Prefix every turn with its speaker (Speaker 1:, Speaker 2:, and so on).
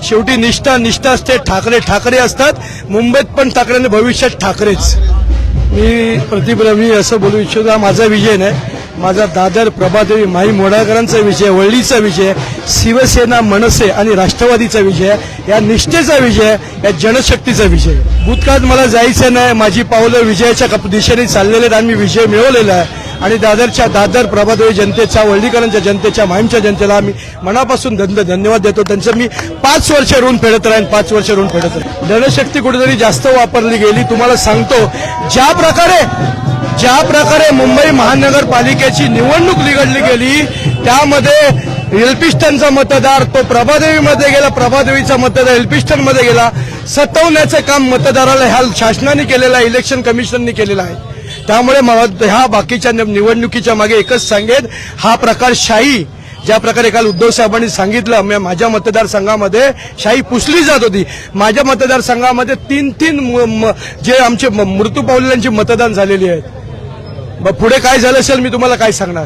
Speaker 1: शेवटी निष्ठा असते. ठाकरे असतात. मुंबईत पण ठाकरेंनी, भविष्यात ठाकरेच. मी प्रतिभा, मी असं बोलू इच्छितो, हा माझा विजय नाही, माझा दादर प्रभादेवी माई मोडाळकरांचा विजय, वळलीचा विजय, शिवसेना, मनसे आणि राष्ट्रवादीचा विजय, या निष्ठेचा विजय, या जनशक्तीचा विजय. भूतकाळात मला जायचं नाही. माझी पावलं विजयाच्या दिशेने चाललेले आहेत आणि मी विजय मिळवलेला आहे. आणि दादर प्रभादेवी जनतेच्या, वळलीकरांच्या जनतेच्या, माहीमच्या जनतेला मी मनापासून धन्यवाद देतो. त्यांचं मी 5 वर्ष ऋण फेडत राहीन, 5 वर्ष ऋण फेडत राहीन. जनशक्ती कुठेतरी जास्त वापरली गेली. तुम्हाला सांगतो, ज्या प्रकारे मुंबई महानगरपालिकेची निवडणूक निवडली गेली, त्यामध्ये एल्फिस्टनचा मतदार तो प्रभादेवीमध्ये गेला, प्रभादेवीचा मतदार एल्फिस्टनमध्ये गेला. सतवण्याचं काम मतदाराला ह्या शासनाने केलेलं आहे, इलेक्शन कमिशनने केलेलं आहे. त्यामुळे ह्या बाकीच्या निवडणुकीच्या मागे एकच सांगेन, हा प्रकार शाही, ज्या प्रकारे काल उद्धव साहेबांनी सांगितलं, माझ्या मतदारसंघामध्ये शाही पुसली जात होती. माझ्या मतदारसंघामध्ये 3 जे आमचे मृत्यू पावलेल्यांची मतदान झालेली आहेत. पुढे काय झालं असेल मी तुम्हाला काय सांगणार.